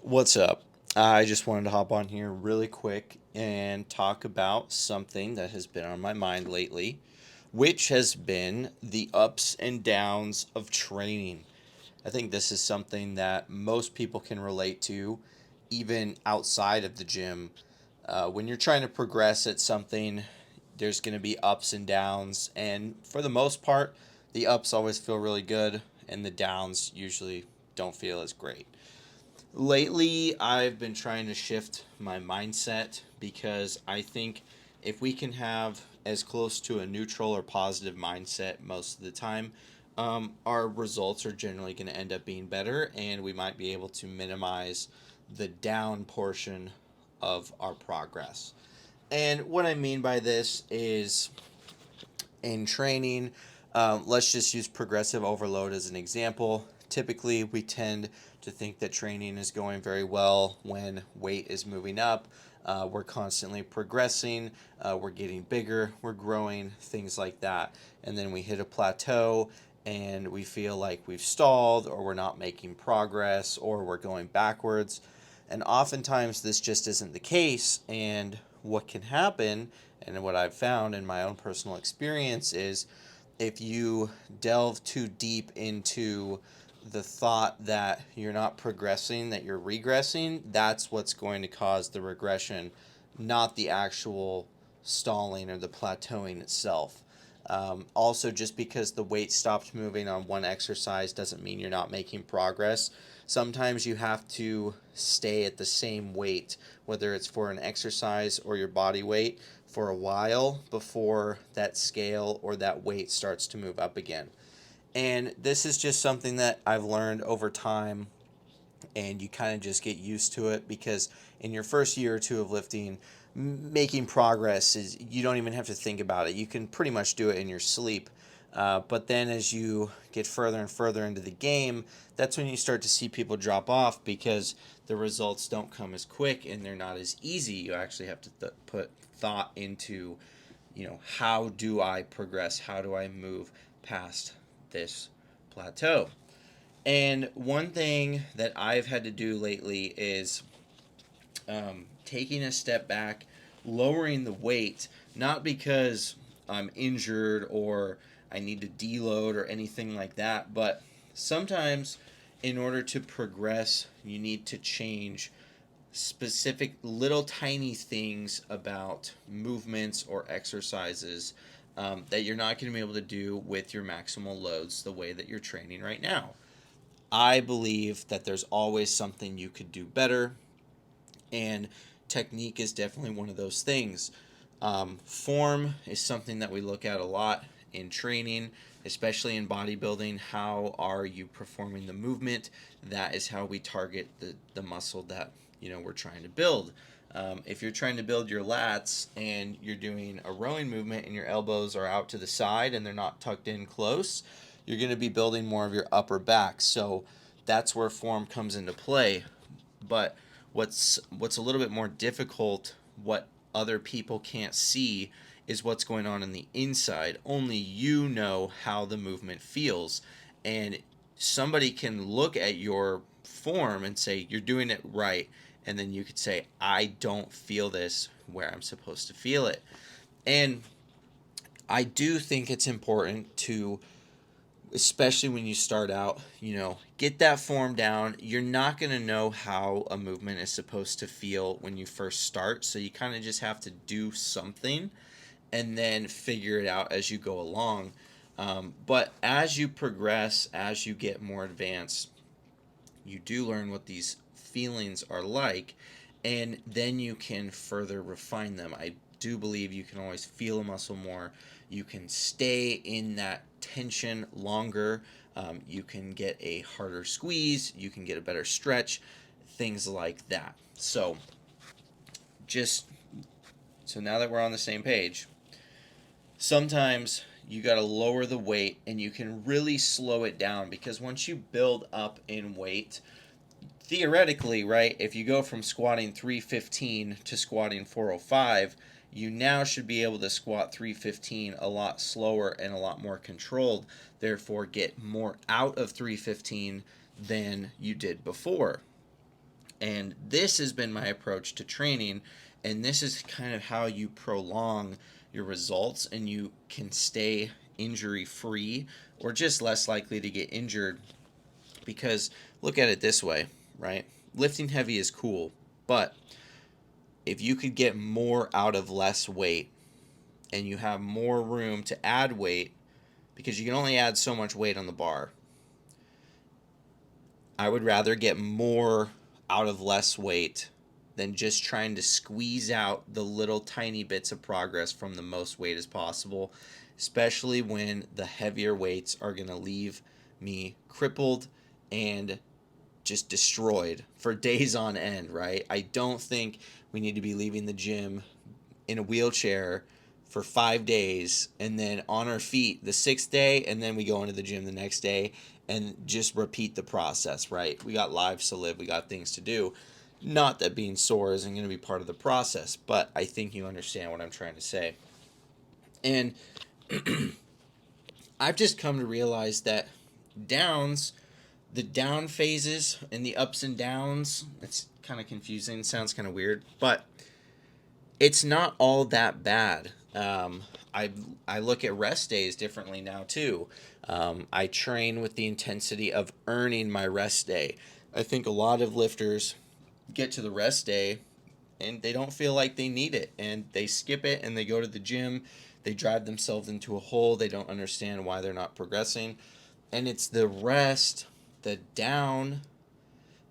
What's up? I just wanted to hop on here really quick and talk about something that has been on my mind lately, which has been the ups and downs of training. I think this is something that most people can relate to, even outside of the gym. When you're trying to progress at something, there's going to be ups and downs, and for the most part, the ups always feel really good, and the downs usually don't feel as great. Lately, I've been trying to shift my mindset because I think if we can have as close to a neutral or positive mindset most of the time, our results are generally going to end up being better, and we might be able to minimize the down portion of our progress. And what I mean by this is in training, let's just use progressive overload as an example. Typically, we tend to think that training is going very well when weight is moving up. We're constantly progressing, we're getting bigger, we're growing, things like that. And then we hit a plateau and we feel like we've stalled or we're not making progress or we're going backwards. And oftentimes, this just isn't the case. And what can happen, and what I've found in my own personal experience, is if you delve too deep into the thought that you're not progressing, that you're regressing, that's what's going to cause the regression, not the actual stalling or the plateauing itself. Also, just because the weight stopped moving on one exercise doesn't mean you're not making progress. Sometimes you have to stay at the same weight, whether it's for an exercise or your body weight, for a while before that scale or that weight starts to move up again. And this is just something that I've learned over time, and you kind of just get used to it because in your first year or two of lifting, making progress is you don't even have to think about it. You can pretty much do it in your sleep. But then as you get further and further into the game, that's when you start to see people drop off because the results don't come as quick and they're not as easy. You actually have to put thought into, how do I progress? How do I move past this plateau? And one thing that I've had to do lately is taking a step back, lowering the weight, not because I'm injured or I need to deload or anything like that, but sometimes in order to progress, you need to change specific little tiny things about movements or exercises that you're not going to be able to do with your maximal loads the way that you're training right now. I believe that there's always something you could do better, and technique is definitely one of those things. Form is something that we look at a lot in training, especially in bodybuilding. How are you performing the movement? That is how we target the muscle that we're trying to build. If you're trying to build your lats and you're doing a rowing movement and your elbows are out to the side and they're not tucked in close, you're going to be building more of your upper back. So that's where form comes into play. But what's a little bit more difficult, what other people can't see, is what's going on the inside. Only you know how the movement feels, and somebody can look at your form and say you're doing it right, and then you could say I don't feel this where I'm supposed to feel it. And I do think it's important to, especially when you start out, get that form down. You're not going to know how a movement is supposed to feel when you first start. So you kind of just have to do something and then figure it out as you go along. But as you progress, as you get more advanced, you do learn what these feelings are like, and then you can further refine them. I do believe you can always feel a muscle more. You can stay in that tension longer. You can get a harder squeeze. You can get a better stretch, things like that. Just so now that we're on the same page, sometimes you got to lower the weight and you can really slow it down because once you build up in weight, theoretically, right, if you go from squatting 315 to squatting 405, you now should be able to squat 315 a lot slower and a lot more controlled, therefore get more out of 315 than you did before. And this has been my approach to training, and this is kind of how you prolong your results and you can stay injury free or just less likely to get injured. Because look at it this way, right? Lifting heavy is cool, but if you could get more out of less weight and you have more room to add weight, because you can only add so much weight on the bar, I would rather get more out of less weight than just trying to squeeze out the little tiny bits of progress from the most weight as possible, especially when the heavier weights are going to leave me crippled and just destroyed for days on end, right? I don't think we need to be leaving the gym in a wheelchair for 5 days and then on our feet the sixth day, and then we go into the gym the next day and just repeat the process, right? We got lives to live, we got things to do. Not that being sore isn't going to be part of the process, but I think you understand what I'm trying to say. And I've just come to realize that downs, the down phases and the ups and downs, it's kind of confusing, sounds kind of weird, but it's not all that bad. I look at rest days differently now too. I train with the intensity of earning my rest day. I think a lot of lifters get to the rest day and they don't feel like they need it, and they skip it and they go to the gym. They drive themselves into a hole. They don't understand why they're not progressing. And it's the rest, the down,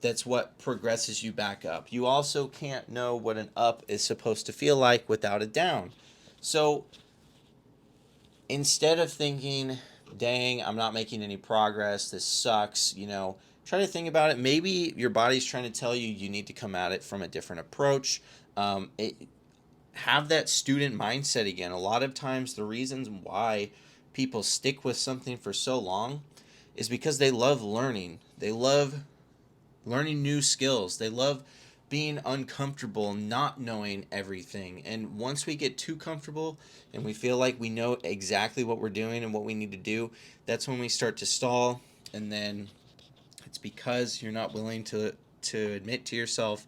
that's what progresses you back up. You also can't know what an up is supposed to feel like without a down. So instead of thinking, dang, I'm not making any progress, this sucks, try to think about it. Maybe your body's trying to tell you you need to come at it from a different approach. Have that student mindset again. A lot of times the reasons why people stick with something for so long is because they love learning. They love learning new skills. They love being uncomfortable, not knowing everything. And once we get too comfortable and we feel like we know exactly what we're doing and what we need to do, that's when we start to stall. And then it's because you're not willing to admit to yourself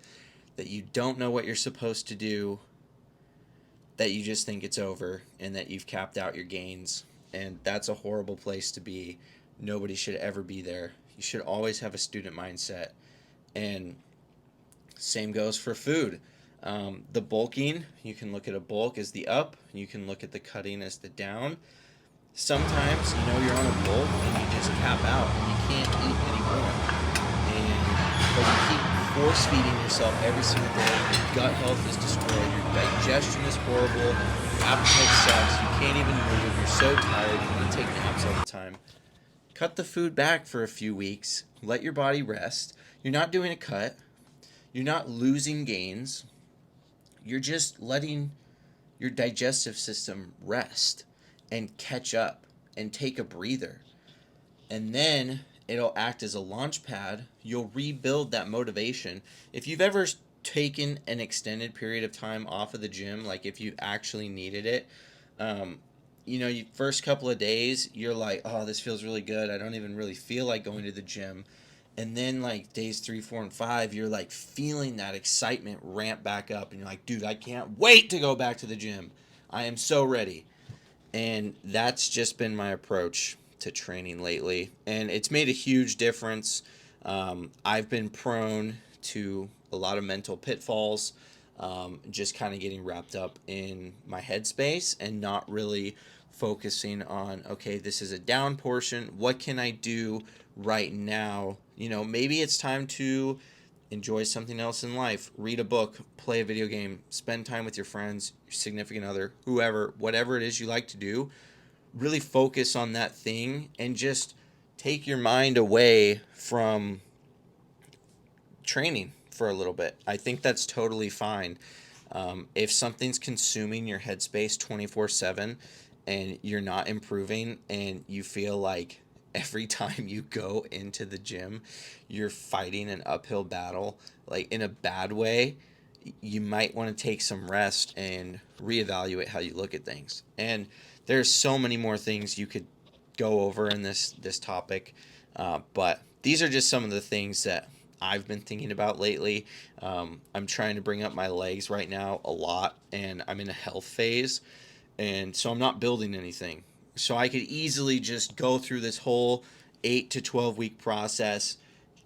that you don't know what you're supposed to do, that you just think it's over and that you've capped out your gains. And that's a horrible place to be. Nobody should ever be there. You should always have a student mindset. And same goes for food. The bulking, you can look at a bulk as the up, you can look at the cutting as the down. Sometimes you're on a bulk and you just cap out and you can't eat anymore. But you keep force feeding yourself every single day. Your gut health is destroyed, your digestion is horrible, your appetite sucks, you can't even move, you're so tired, you want to take naps all the time. Cut the food back for a few weeks, let your body rest. You're not doing a cut, you're not losing gains, you're just letting your digestive system rest and catch up and take a breather. And then it'll act as a launch pad. You'll rebuild that motivation. If you've ever taken an extended period of time off of the gym, like if you actually needed it, you first couple of days, you're like, oh, this feels really good. I don't even really feel like going to the gym. And then like days 3, 4, and 5, you're like feeling that excitement ramp back up. And you're like, dude, I can't wait to go back to the gym. I am so ready. And that's just been my approach to training lately. And it's made a huge difference. I've been prone to a lot of mental pitfalls, just kind of getting wrapped up in my headspace and not really focusing on, okay, this is a down portion. What can I do right now? Maybe it's time to enjoy something else in life, read a book, play a video game, spend time with your friends, your significant other, whoever, whatever it is you like to do. Really focus on that thing and just take your mind away from training for a little bit. I think that's totally fine. If something's consuming your headspace 24/7 and you're not improving and you feel like every time you go into the gym, you're fighting an uphill battle, like in a bad way, you might want to take some rest and reevaluate how you look at things. And there's so many more things you could go over in this topic, but these are just some of the things that I've been thinking about lately. I'm trying to bring up my legs right now a lot, and I'm in a health phase, and so I'm not building anything. So I could easily just go through this whole 8 to 12 week process,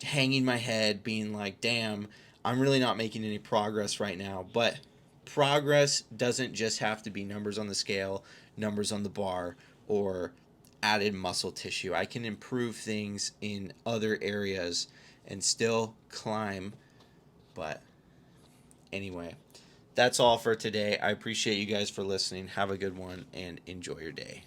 hanging my head, being like, damn, I'm really not making any progress right now. But progress doesn't just have to be numbers on the scale, numbers on the bar, or added muscle tissue. I can improve things in other areas and still climb. But anyway, that's all for today. I appreciate you guys for listening. Have a good one and enjoy your day.